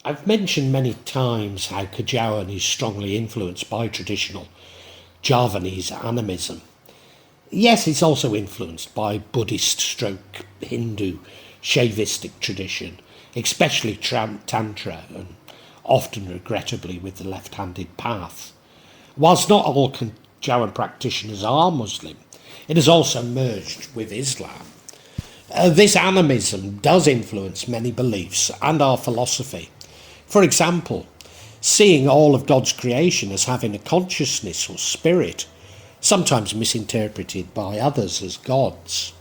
I've mentioned many times how Kejawen is strongly influenced by traditional Javanese animism. Yes, it's also influenced by Buddhist stroke Hindu Shaivistic tradition, especially Tantra, and often regrettably with the left-handed path. Whilst not all Kejawen practitioners are Muslim, it has also merged with Islam. This animism does influence many beliefs and our philosophy. For example, seeing all of God's creation as having a consciousness or spirit, sometimes misinterpreted by others as gods,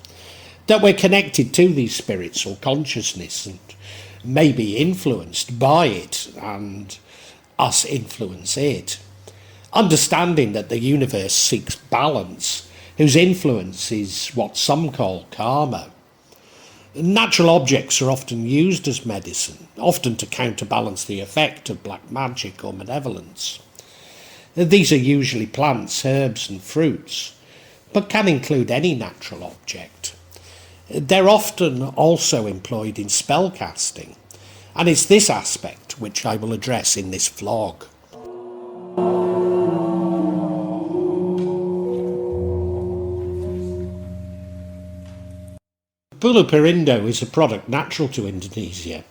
that we're connected to these spirits or consciousness and may be influenced by it and us influence it. Understanding that the universe seeks balance, whose influence is what some call karma. Natural objects are often used as medicine, often to counterbalance the effect of black magic or malevolence. These are usually plants, herbs and fruits, but can include any natural object. They're often also employed in spell casting, and it's this aspect which I will address in this vlog. Bulu Perindu is a product natural to Indonesia.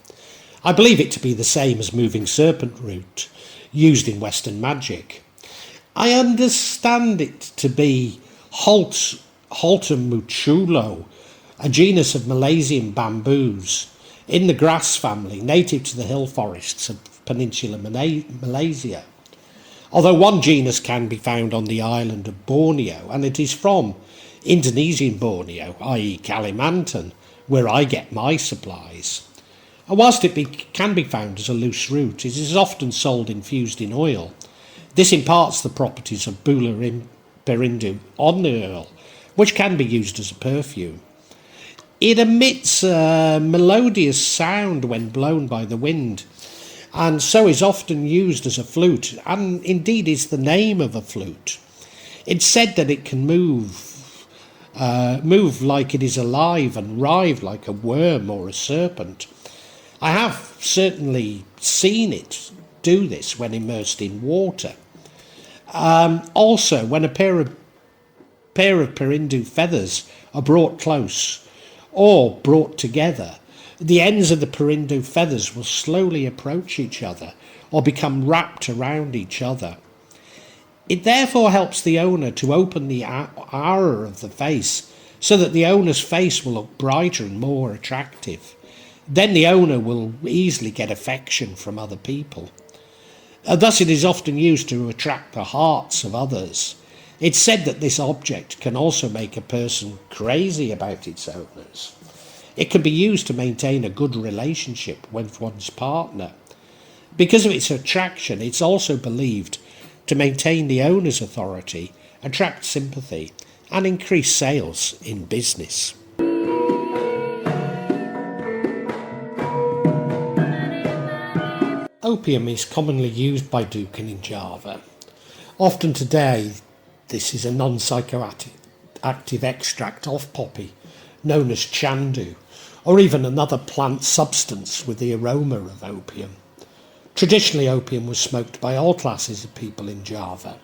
I believe it to be the same as moving serpent root used in Western magic. I understand it to be Haltum muchulo, a genus of Malaysian bamboos in the grass family native to the hill forests of peninsular Malaysia. Although one genus can be found on the island of Borneo, and it is from Indonesian Borneo, i.e. Kalimantan, where I get my supplies. And whilst it can be found as a loose root, it is often sold infused in oil. This imparts the properties of Bulu Perindu on the oil, which can be used as a perfume. It emits a melodious sound when blown by the wind, and so is often used as a flute, and indeed is the name of a flute. It's said that it can move like it is alive and writhe like a worm or a serpent. I have certainly seen it do this when immersed in water. Also, when a pair of Perindu feathers are brought close or brought together, the ends of the Perindu feathers will slowly approach each other or become wrapped around each other. It therefore helps the owner to open the aura of the face so that the owner's face will look brighter and more attractive. Then the owner will easily get affection from other people. Thus it is often used to attract the hearts of others. It's said that this object can also make a person crazy about its owners. It can be used to maintain a good relationship with one's partner. Because of its attraction, it's also believed to maintain the owner's authority, attract sympathy, and increase sales in business. Opium is commonly used by Dukan in Java. Often today, this is a non-psychoactive extract of poppy, known as Candu, or even another plant substance with the aroma of opium. Traditionally, opium was smoked by all classes of people in Java.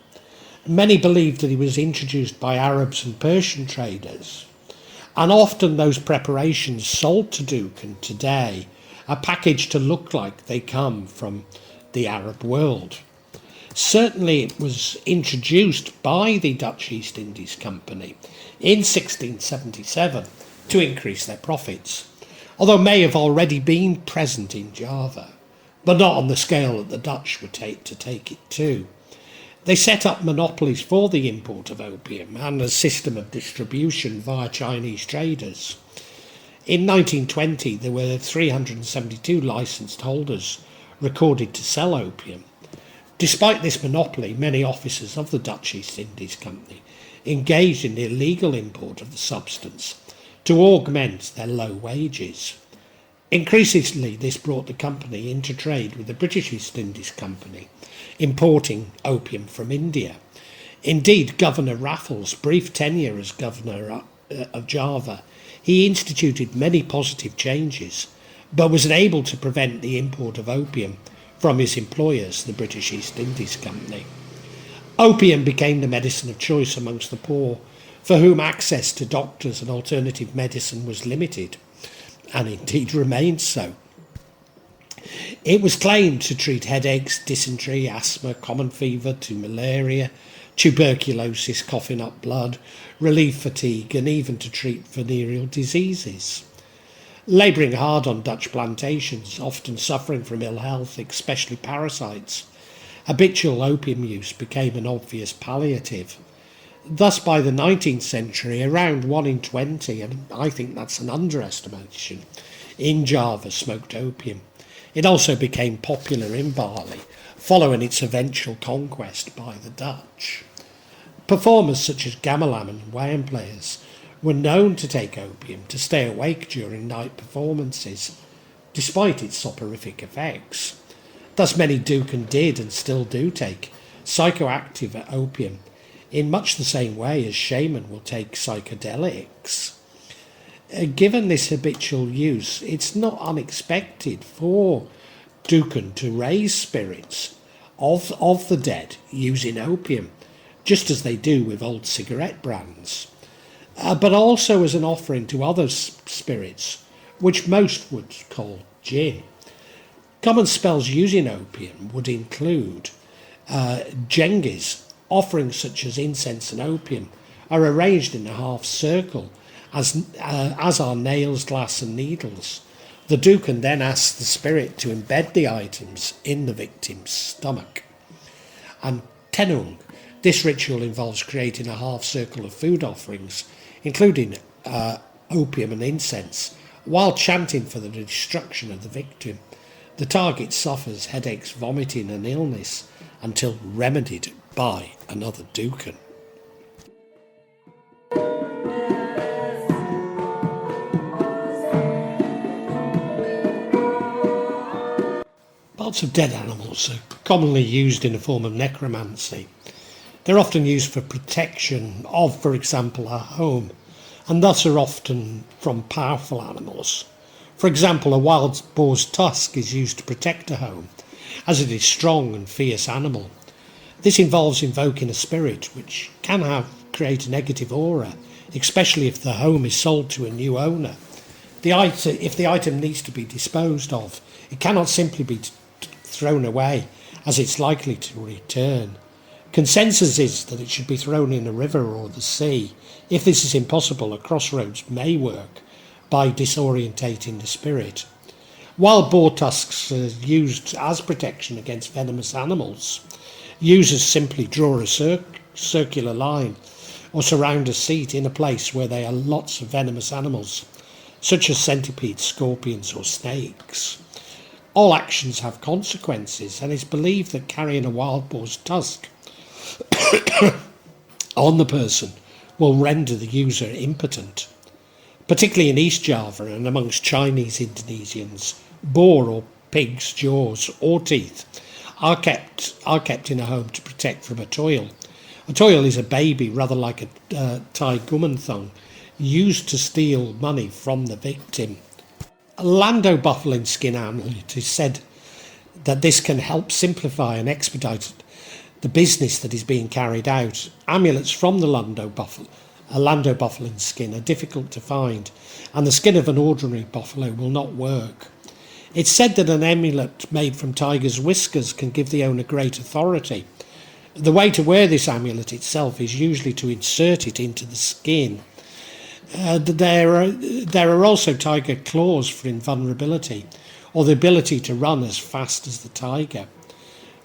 Many believed that it was introduced by Arabs and Persian traders, and often those preparations sold to Dukan today are packaged to look like they come from the Arab world. Certainly it was introduced by the Dutch East Indies Company in 1677 to increase their profits, although may have already been present in Java, but not on the scale that the Dutch were to take it to. They set up monopolies for the import of opium and a system of distribution via Chinese traders. In 1920, there were 372 licensed holders recorded to sell opium. Despite this monopoly, many officers of the Dutch East Indies Company engaged in the illegal import of the substance to augment their low wages. Increasingly, this brought the company into trade with the British East Indies Company, importing opium from India. Indeed, Governor Raffles' brief tenure as governor of Java, he instituted many positive changes, but was unable to prevent the import of opium from his employers, the British East Indies Company. Opium became the medicine of choice amongst the poor, for whom access to doctors and alternative medicine was limited, and indeed remains so. It was claimed to treat headaches, dysentery, asthma, common fever, to malaria, tuberculosis, coughing up blood, relieve fatigue, and even to treat venereal diseases. Labouring hard on Dutch plantations, often suffering from ill health, especially parasites, habitual opium use became an obvious palliative. Thus, by the 19th century, around 1 in 20, and I think that's an underestimation, in Java smoked opium. It also became popular in Bali, following its eventual conquest by the Dutch. Performers such as gamelan and wayang players were known to take opium to stay awake during night performances, despite its soporific effects. Thus many Dukan did and still do take psychoactive opium in much the same way as shaman will take psychedelics. Given this habitual use, it's not unexpected for Dukan to raise spirits of the dead using opium, just as they do with old cigarette brands, but also as an offering to other spirits, which most would call jinn. Common spells using opium would include Jengis. Offerings such as incense and opium are arranged in a half circle, as are nails, glass and needles. The Dukan then asks the spirit to embed the items in the victim's stomach. And Tenung. This ritual involves creating a half circle of food offerings, including opium and incense, while chanting for the destruction of the victim. The target suffers headaches, vomiting and illness until remedied by another Dukan. Parts of dead animals are commonly used in a form of necromancy. They're often used for protection of, for example, a home, and thus are often from powerful animals. For example, a wild boar's tusk is used to protect a home, as it is a strong and fierce animal. This involves invoking a spirit, which can create a negative aura, especially if the home is sold to a new owner. If the item needs to be disposed of, it cannot simply be thrown away, as it's likely to return. Consensus is that it should be thrown in a river or the sea. If this is impossible, a crossroads may work by disorientating the spirit. Wild boar tusks are used as protection against venomous animals. Users simply draw a circular line or surround a seat in a place where there are lots of venomous animals, such as centipedes, scorpions or snakes. All actions have consequences, and it's believed that carrying a wild boar's tusk on the person will render the user impotent. Particularly in East Java and amongst Chinese Indonesians, boar or pig's jaws or teeth are kept in a home to protect from a toil. A toil is a baby, rather like a Thai gumanthong, used to steal money from the victim. A lando buffalo skin amulet is said that this can help simplify and expedite the business that is being carried out. Amulets from the lando buffalo skin are difficult to find, and the skin of an ordinary buffalo will not work. It's said that an amulet made from tiger's whiskers can give the owner great authority. The way to wear this amulet itself is usually to insert it into the skin. There are also tiger claws for invulnerability, or the ability to run as fast as the tiger.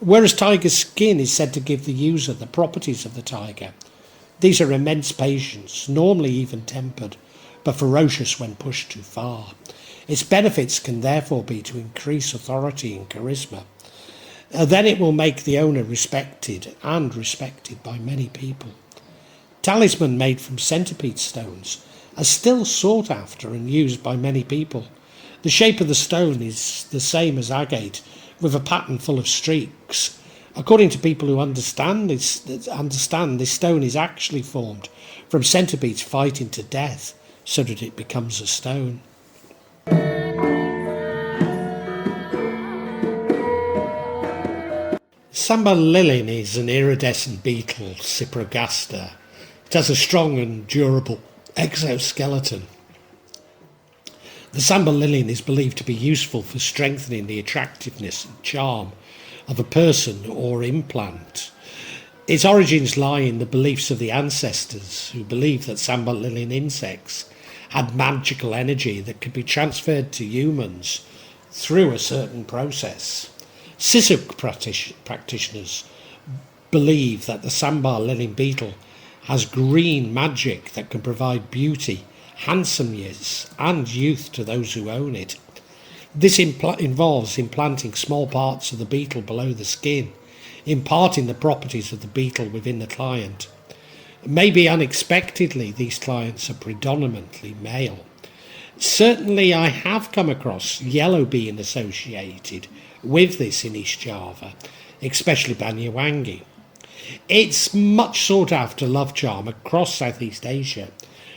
Whereas tiger skin is said to give the user the properties of the tiger. These are immense patience, normally even-tempered, but ferocious when pushed too far. Its benefits can therefore be to increase authority and charisma. Then it will make the owner respected by many people. Talisman made from centipede stones are still sought after and used by many people. The shape of the stone is the same as agate, with a pattern full of streaks. According to people who understand this stone is actually formed from centipedes fighting to death so that it becomes a stone. Samber Lilin is an iridescent beetle, Cyprogaster. It has a strong and durable exoskeleton. The Samber Lilin is believed to be useful for strengthening the attractiveness and charm of a person or implant. Its origins lie in the beliefs of the ancestors, who believed that Samber Lilin insects had magical energy that could be transferred to humans through a certain process. Pethuk practitioners believe that the Samber Lilin beetle has green magic that can provide beauty, handsomeness and youth to those who own it. This involves implanting small parts of the beetle below the skin, imparting the properties of the beetle within the client. Maybe unexpectedly, these clients are predominantly male. Certainly I have come across yellow being associated with this in East Java, especially Banyuwangi. It's much sought after love charm across Southeast Asia,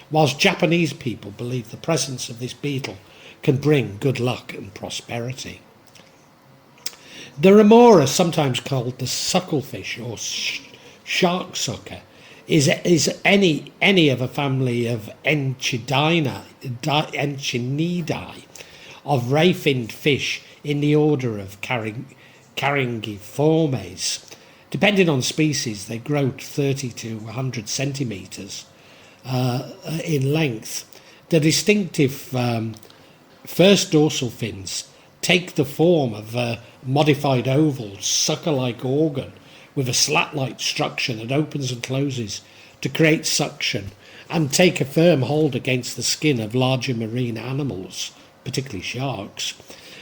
whilst Japanese people believe the presence of this beetle can bring good luck and prosperity. The Remora, sometimes called the sucklefish or shark sucker, is any of a family of Enchinidae of ray-finned fish in the order of Caringiformes. Depending on species, they grow 30 to 100 centimetres in length. The distinctive first dorsal fins take the form of a modified oval, sucker-like organ with a slat-like structure that opens and closes to create suction and take a firm hold against the skin of larger marine animals, particularly sharks.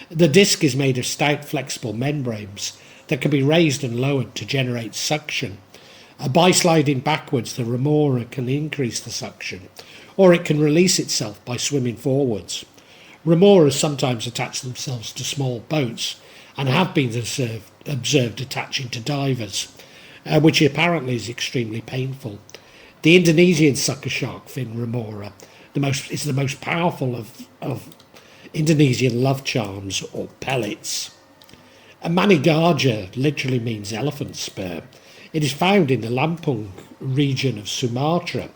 The disc is made of stout, flexible membranes that can be raised and lowered to generate suction. By sliding backwards, the Remora can increase the suction, or it can release itself by swimming forwards. Remoras sometimes attach themselves to small boats and have been observed attaching to divers, which apparently is extremely painful. The Indonesian sucker shark fin Remora is the most powerful of Indonesian love charms or pellets. A Gajah literally means elephant spur. It is found in the Lampung region of Sumatra.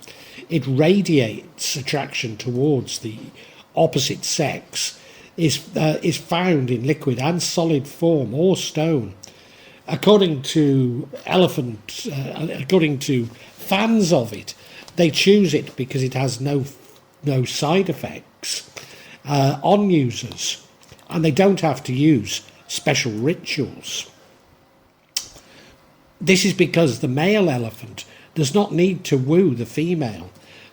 It radiates attraction towards the opposite sex, is found in liquid and solid form or stone. According to fans of it, they choose it because it has no side effects on users, and they don't have to use special rituals. This is because the male elephant does not need to woo the female.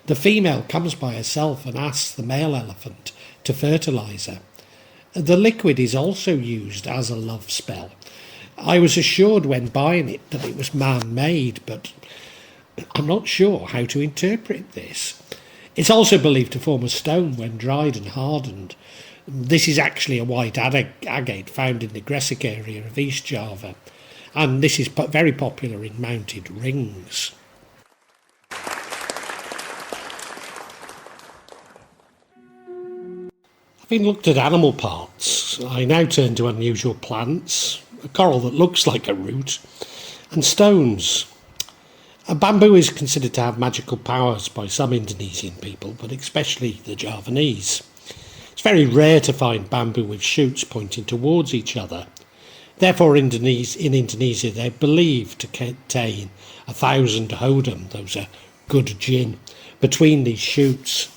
The female comes by herself and asks the male elephant to fertilise her. The liquid is also used as a love spell. I was assured when buying it that it was man-made, but I'm not sure how to interpret this. It's also believed to form a stone when dried and hardened. This is actually a white agate found in the Gresik area of East Java, and this is very popular in mounted rings. Having looked at animal parts, I now turn to unusual plants, a coral that looks like a root, and stones. Bamboo is considered to have magical powers by some Indonesian people, but especially the Javanese. It's very rare to find bamboo with shoots pointing towards each other. Therefore, in Indonesia, they're believed to contain 1,000 hodam, those are good gin, between these shoots.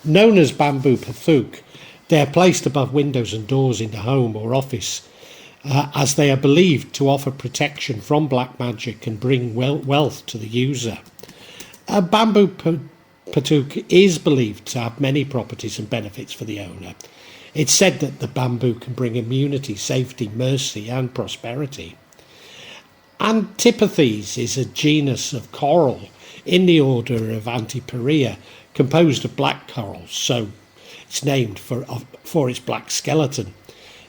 Known as bamboo Pethuk, they are placed above windows and doors in the home or office, as they are believed to offer protection from black magic and bring wealth to the user. Bamboo Pethuk is believed to have many properties and benefits for the owner. It's said that the bamboo can bring immunity, safety, mercy and prosperity. Antipathes is a genus of coral in the order of Antiparia, composed of black corals, so it's named for its black skeleton.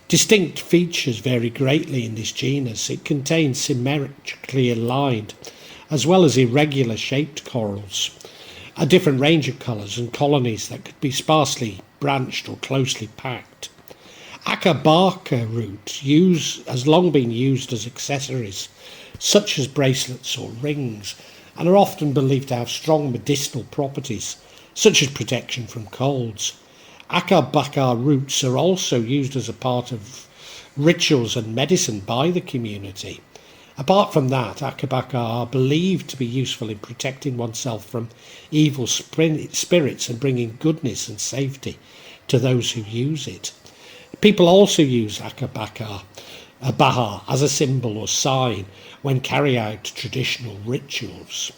Distinct features vary greatly in this genus. It contains symmetrically aligned as well as irregular shaped corals, a different range of colours and colonies that could be sparsely branched or closely packed. Akar Bahar root has long been used as accessories such as bracelets or rings, and are often believed to have strong medicinal properties, such as protection from colds. Akar Bahar roots are also used as a part of rituals and medicine by the community. Apart from that, Akar Bahar are believed to be useful in protecting oneself from evil spirits and bringing goodness and safety to those who use it. People also use Akar Bahar as a symbol or sign when carrying out traditional rituals.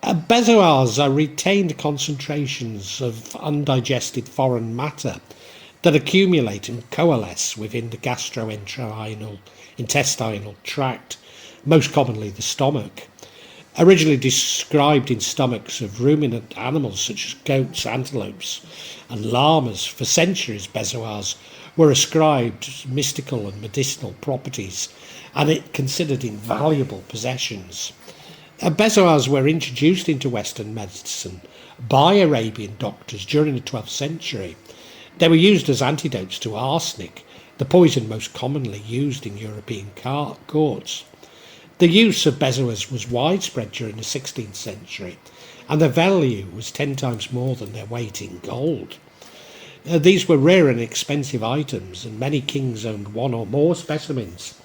Bezoars are retained concentrations of undigested foreign matter that accumulate and coalesce within the gastrointestinal tract, most commonly the stomach. Originally described in stomachs of ruminant animals such as goats, antelopes and llamas, for centuries bezoars were ascribed mystical and medicinal properties and it considered invaluable possessions. Bezoars were introduced into Western medicine by Arabian doctors during the 12th century. They were used as antidotes to arsenic, the poison most commonly used in European courts. The use of bezoars was widespread during the 16th century, and their value was 10 times more than their weight in gold. These were rare and expensive items, and many kings owned one or more specimens,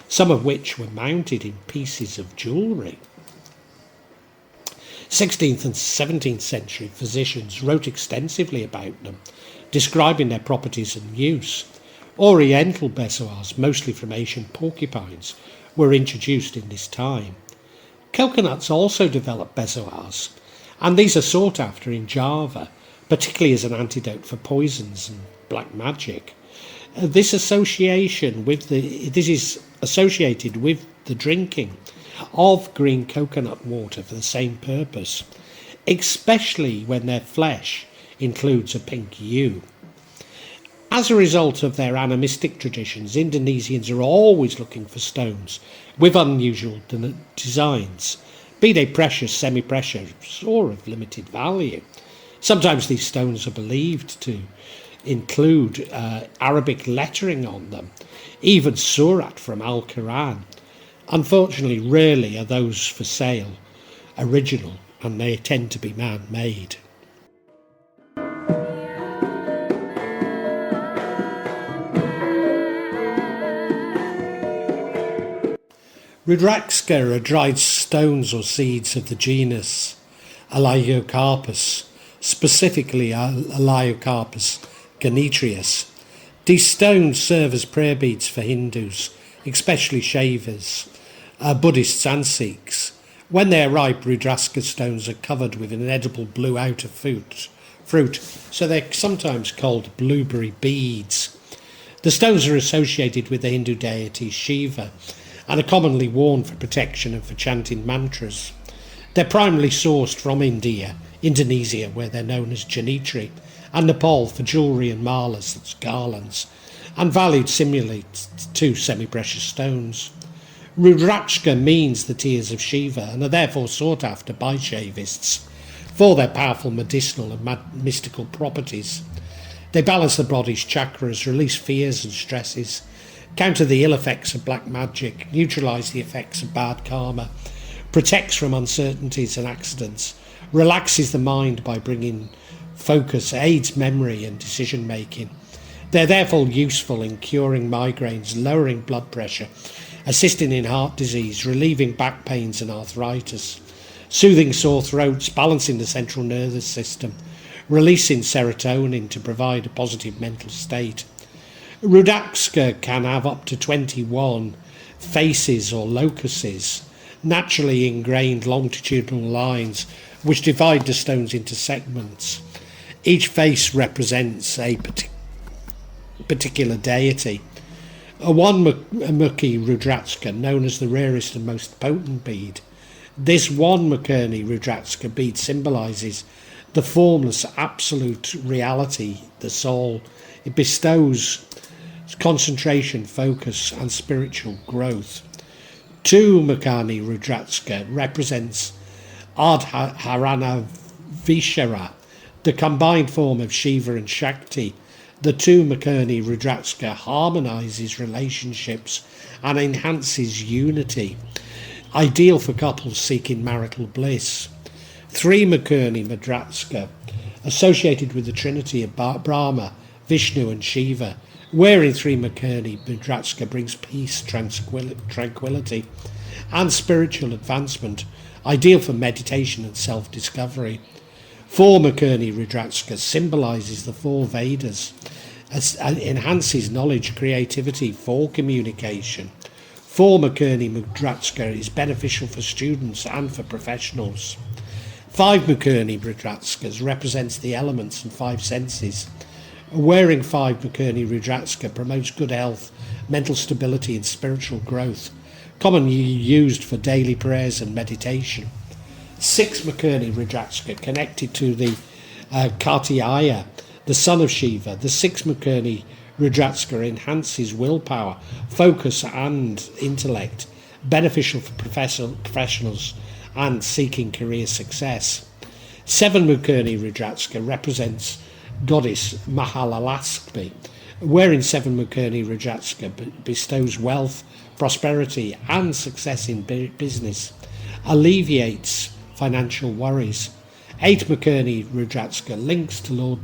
some of which were mounted in pieces of jewellery. 16th and 17th century physicians wrote extensively about them, describing their properties and use. Oriental bezoars, mostly from Asian porcupines, were introduced in this time. Coconuts also developed bezoars, and these are sought after in Java, particularly as an antidote for poisons and black magic. This is associated with the drinking of green coconut water for the same purpose, especially when their flesh includes a pink hue. As a result of their animistic traditions, Indonesians are always looking for stones with unusual designs, be they precious, semi-precious, or of limited value. Sometimes these stones are believed to include Arabic lettering on them, even Surat from Al-Quran. Unfortunately, rarely are those for sale original, and they tend to be man-made. Rudraksha are dried stones or seeds of the genus Elaiocarpus, specifically Elaiocarpus ganetrius. These stones serve as prayer beads for Hindus, especially Shaivas, Buddhists and Sikhs. When they are ripe, Rudraksha stones are covered with an edible blue outer fruit, so they're sometimes called blueberry beads. The stones are associated with the Hindu deity Shiva and are commonly worn for protection and for chanting mantras. They're primarily sourced from Indonesia, where they're known as janitri, and Nepal for jewellery and malas, that's garlands, and valued similarly to semi-precious stones. Rudraksha means the tears of Shiva and are therefore sought after by Shaivists for their powerful medicinal and mystical properties. They balance the body's chakras, release fears and stresses, counter the ill effects of black magic, neutralise the effects of bad karma, protects from uncertainties and accidents, relaxes the mind by bringing focus, aids memory and decision making. They're therefore useful in curing migraines, lowering blood pressure, assisting in heart disease, relieving back pains and arthritis, soothing sore throats, balancing the central nervous system, releasing serotonin to provide a positive mental state. Rudraksha can have up to 21 faces or locuses, naturally ingrained longitudinal lines which divide the stones into segments. Each face represents a particular deity. A one-mukhi Rudraksha, known as the rarest and most potent bead. This one-mukhi Rudraksha bead symbolises the formless absolute reality, the soul. It bestows concentration, focus and spiritual growth. Two-mukhi Rudraksha represents Ardharana Vishara, the combined form of Shiva and Shakti. The two-mukhi Rudraksha harmonises relationships and enhances unity. ideal for couples seeking marital bliss. 3 Makuni Rudraksa, associated with the trinity of Brahma, Vishnu and Shiva. Wearing 3 Makuni Rudraksa brings peace, tranquility and spiritual advancement, ideal for meditation and self-discovery. 4 Makuni Rudraksa symbolises the 4 Vedas, enhances knowledge, creativity for communication. 4 Makuni Rudraksa is beneficial for students and for professionals. 5 Makuni Rudraksas represents the elements and 5 senses. Wearing 5 Makuni Rudraksa promotes good health, mental stability and spiritual growth, commonly used for daily prayers and meditation. 6 Makuni Rudraksa connected to the Kartikeya, the son of Shiva. The 6 Makuni Rudraksa enhances willpower, focus and intellect, beneficial for professionals and seeking career success. 7 Makuni Rudraksa represents goddess Mahalalakshmi. Wearing 7 Makuni Rudraksa bestows wealth, prosperity and success in business, alleviates financial worries. 8 Makuni Rudraksa links to Lord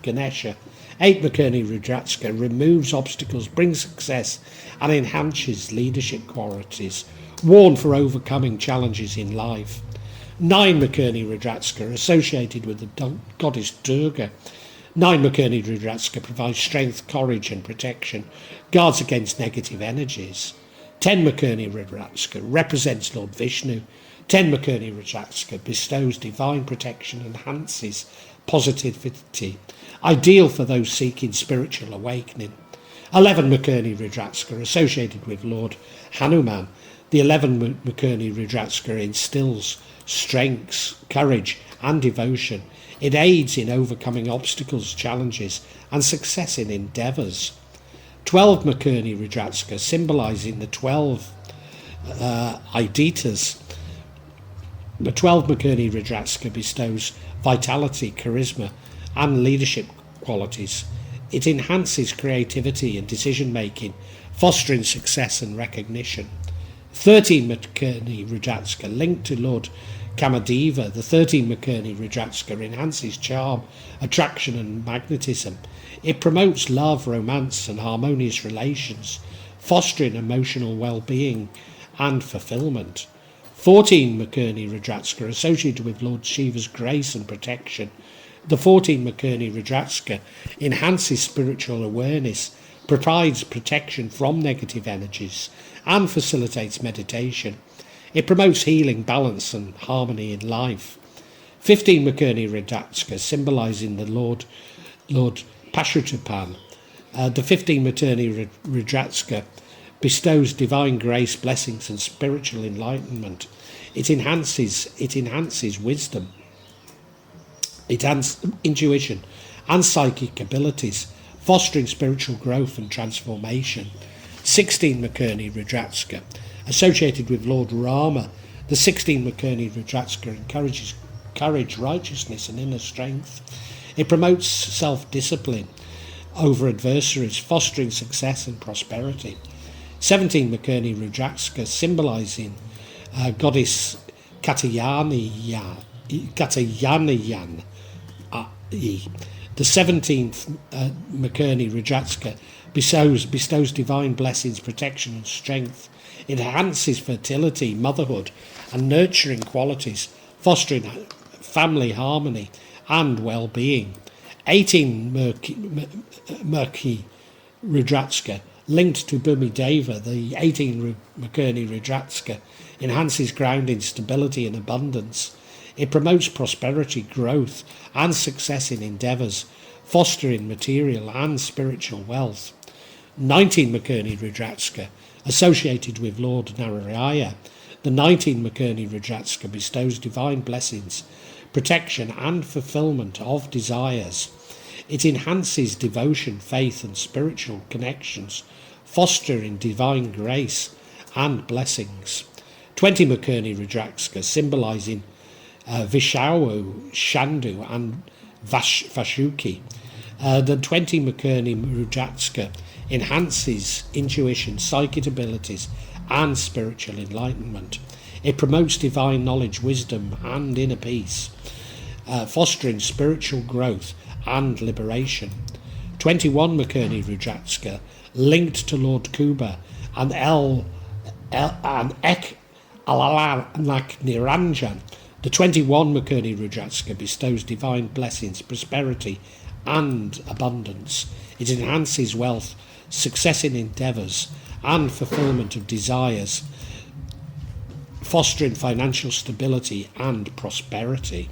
Ganesha. 8 Makuni Rudraksa removes obstacles, brings success and enhances leadership qualities, worn for overcoming challenges in life. 9 Makuni Rudraksa associated with the goddess Durga. 9 Makuni Rudraksa provides strength, courage and protection, guards against negative energies. 10 Makuni Rudraksa represents Lord Vishnu. 10 Makuni Rudraksa bestows divine protection, enhances positivity, ideal for those seeking spiritual awakening. 11 Makuni Rudraksa associated with Lord Hanuman. The 11 Makuni Rudraksa instills strength, courage and devotion. It aids in overcoming obstacles, challenges and success in endeavours. 12 Makuni Rudraksa symbolising the 12 Aditas. The 12 Makuni Rudraksa bestows vitality, charisma and leadership qualities. It enhances creativity and decision making, fostering success and recognition. 13 Makuni Rudraksa linked to Lord Kamadeva. The 13 Makuni Rudraksa enhances charm, attraction and magnetism. It promotes love, romance and harmonious relations, fostering emotional well-being and fulfillment. 14 Makuni Rudraksa associated with Lord Shiva's grace and protection. The 14 Makuni Rudraksa enhances spiritual awareness, provides protection from negative energies and facilitates meditation. It promotes healing, balance and harmony in life. 15 Makuni Rudraksa symbolising the Lord Pashurtapan. The 15 Makuni Rudraksa bestows divine grace, blessings and spiritual enlightenment. It enhances wisdom, it enhances intuition and psychic abilities, fostering spiritual growth and transformation. 16 Makuni Rudraksa associated with Lord Rama. The 16 Makuni Rudraksa encourages courage, righteousness and inner strength. It promotes self-discipline over adversaries, fostering success and prosperity. 17 Makuni Rudraksa symbolising goddess Katayanayan. The 17th Makuni Rudraksa bestows divine blessings, protection and strength. It enhances fertility, motherhood and nurturing qualities, fostering family harmony and well-being. 18 Makuni Rudraksa linked to Bhumi Deva. The 18 Makuni Rudraksa enhances grounding, stability and abundance. It promotes prosperity, growth and success in endeavours, fostering material and spiritual wealth. 19 Makuni Rudraksa associated with Lord Narayana. The 19 Makuni Rudraksa bestows divine blessings, protection and fulfilment of desires. It enhances devotion, faith and spiritual connections, fostering divine grace and blessings. 20 Makuni Rudraksa symbolising Vishavu, Candu and Vashuki. The 20 Makuni Rudraksa enhances intuition, psychic abilities and spiritual enlightenment. It promotes divine knowledge, wisdom, and inner peace, fostering spiritual growth and liberation. 21 Makoni Rudraksha, linked to Lord Kuba, and Ek Alanak Niranjan. The 21 Makoni Rudraksha bestows divine blessings, prosperity, and abundance. It enhances wealth, success in endeavours, and fulfilment of desires, fostering financial stability and prosperity.